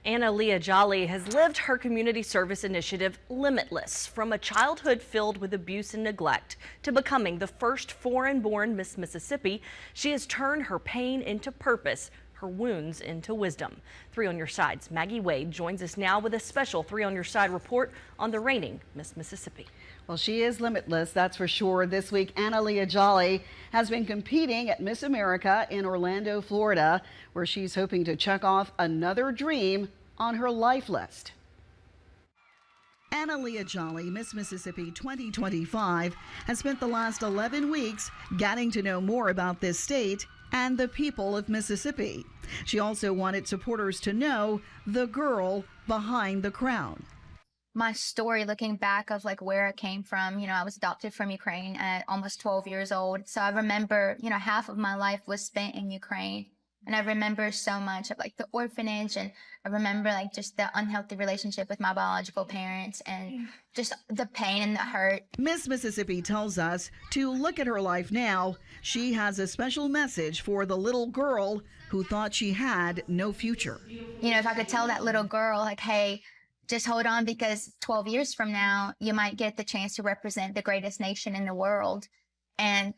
Anna Leah Jolly has lived her community service initiative Limitless from a childhood filled with abuse and neglect to becoming the first foreign-born Miss Mississippi. She has turned her pain into purpose, her wounds into wisdom. 3 on Your Side's Maggie Wade joins us now with a special 3 on Your Side report on the reigning Miss Mississippi. Well, she is limitless, that's for sure. This week, Anna Leah Jolly has been competing at Miss America in Orlando, Florida, where she's hoping to check off another dream on her life list. Anna Leah Jolly, Miss Mississippi 2025, has spent the last 11 weeks getting to know more about this state and the people of Mississippi. She also wanted supporters to know the girl behind the crown. My story, looking back of like where I came from, I was adopted from Ukraine at almost 12 years old. So I remember, half of my life was spent in Ukraine. And I remember so much of like the orphanage, and I remember like just the unhealthy relationship with my biological parents and just the pain and the hurt. Miss Mississippi tells us to look at her life now. She has a special message for the little girl who thought she had no future. If I could tell that little girl like, hey, just hold on, because 12 years from now, you might get the chance to represent the greatest nation in the world. And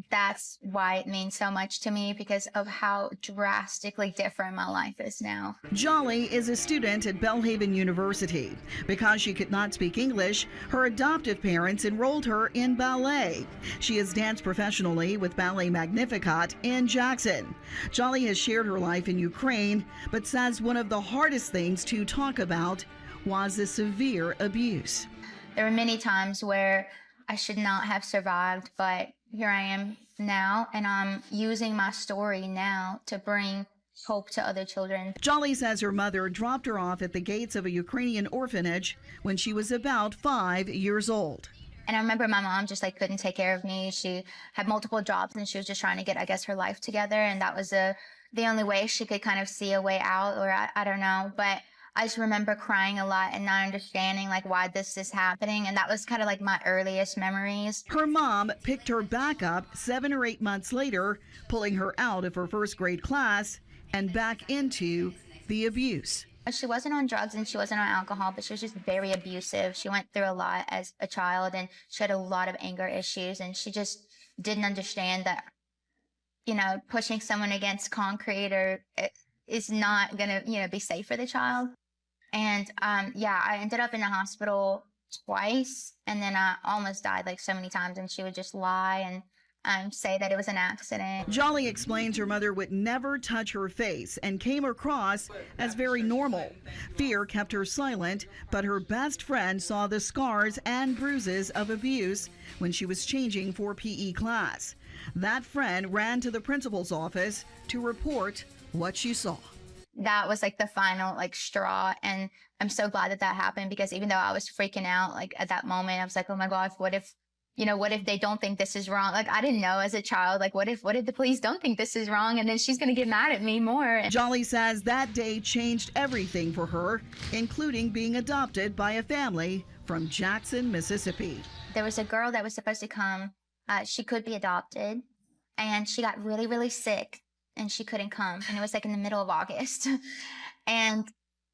that's why it means so much to me, because of how drastically different my life is now. Jolly is a student at Belhaven University. Because she could not speak English, her adoptive parents enrolled her in ballet. She has danced professionally with Ballet Magnificat in Jackson. Jolly has shared her life in Ukraine, but says one of the hardest things to talk about was the severe abuse. There were many times where I should not have survived, but here I am now, and I'm using my story now to bring hope to other children. Jolly says her mother dropped her off at the gates of a Ukrainian orphanage when she was about 5 years old. And I remember my mom just like couldn't take care of me. She had multiple jobs and she was just trying to get, I guess, her life together. And that was the only way she could kind of see a way out, or I don't know. But I just remember crying a lot and not understanding like why this is happening. And that was kind of like my earliest memories. Her mom picked her back up 7 or 8 months later, pulling her out of her first grade class and back into the abuse. She wasn't on drugs and she wasn't on alcohol, but she was just very abusive. She went through a lot as a child, and she had a lot of anger issues, and she just didn't understand that, pushing someone against concrete is not gonna, be safe for the child. And I ended up in the hospital twice, and then I almost died like so many times, and she would just lie and say that it was an accident. Jolly explains her mother would never touch her face and came across as very normal. Fear kept her silent, but her best friend saw the scars and bruises of abuse when she was changing for PE class. That friend ran to the principal's office to report what she saw. That was like the final straw, and I'm so glad that happened, because even though I was freaking out at that moment, I was like, oh my gosh, what if they don't think this is wrong? I didn't know as a child, what if the police don't think this is wrong, and then she's gonna get mad at me more. Jolly says that day changed everything for her, including being adopted by a family from Jackson, Mississippi. There was a girl that was supposed to come. She could be adopted, and she got really, really sick, and she couldn't come, and it was in the middle of August. And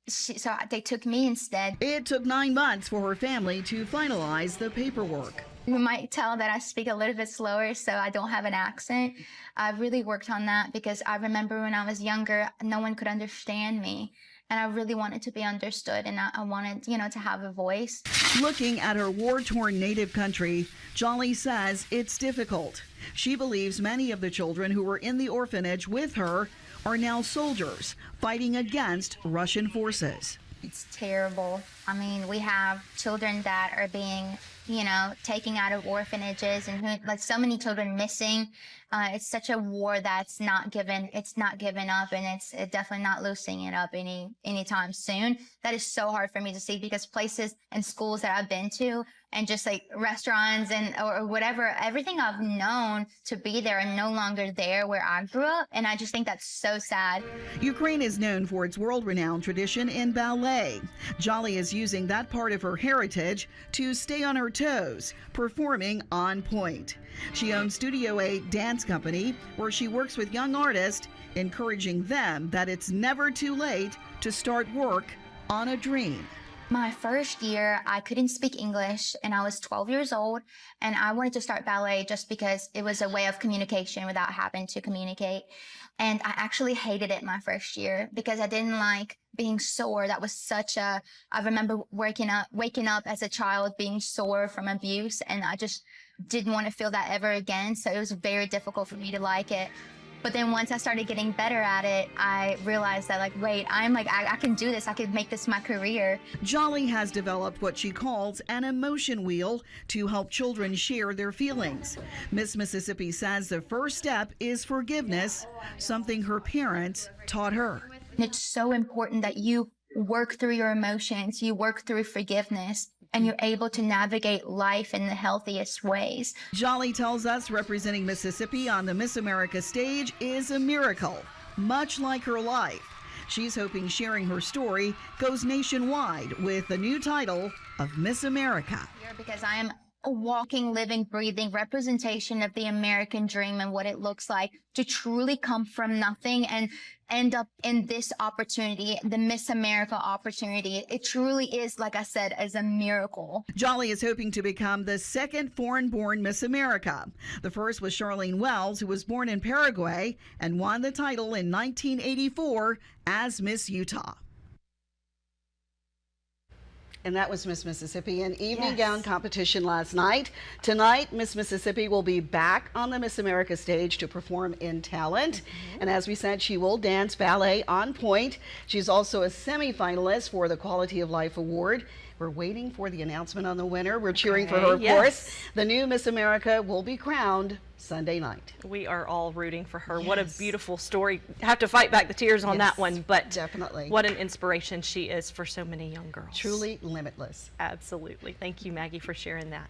so they took me instead. It took 9 months for her family to finalize the paperwork. You might tell that I speak a little bit slower so I don't have an accent. I really worked on that, because I remember when I was younger, no one could understand me. And I really wanted to be understood, and I wanted, to have a voice. Looking at her war-torn native country, Jolly says it's difficult. She believes many of the children who were in the orphanage with her are now soldiers fighting against Russian forces. It's terrible. I mean, we have children that are being, taken out of orphanages, and so many children missing. It's such a war that's not given up, and it's definitely not loosening it up anytime soon. That is so hard for me to see, because places and schools that I've been to, and just restaurants or whatever, everything I've known to be there are no longer there where I grew up, and I just think that's so sad. Ukraine is known for its world-renowned tradition in ballet. Jolly is using that part of her heritage to stay on her toes, performing on point. She owns Studio A Dance Company, where she works with young artists, encouraging them that it's never too late to start work on a dream. My first year, I couldn't speak English and I was 12 years old, and I wanted to start ballet just because it was a way of communication without having to communicate. And I actually hated it my first year because I didn't like being sore. That was I remember waking up as a child being sore from abuse, and I just didn't want to feel that ever again. So it was very difficult for me to like it. But then once I started getting better at it, I realized that I can do this. I could make this my career. Jolly has developed what she calls an emotion wheel to help children share their feelings. Miss Mississippi says the first step is forgiveness, something her parents taught her. It's so important that you work through your emotions, you work through forgiveness, and you're able to navigate life in the healthiest ways. Jolly tells us representing Mississippi on the Miss America stage is a miracle, much like her life. She's hoping sharing her story goes nationwide with the new title of Miss America. Because I am a walking, living, breathing representation of the American dream and what it looks like to truly come from nothing and end up in this opportunity, the Miss America opportunity. It truly is, like I said, as a miracle. Jolly is hoping to become the second foreign-born Miss America. The first was Charlene Wells, who was born in Paraguay and won the title in 1984 as Miss Utah. And that was Miss Mississippi, an evening gown competition last night. Tonight, Miss Mississippi will be back on the Miss America stage to perform in talent. And as we said, she will dance ballet on point. She's also a semi-finalist for the Quality of Life Award. We're waiting for the announcement on the winner. We're cheering for her, of course. The new Miss America will be crowned Sunday night. We are all rooting for her. What a beautiful story. Have to fight back the tears on that one, but definitely. What an inspiration she is for so many young girls. Truly limitless. Absolutely. Thank you, Maggie, for sharing that.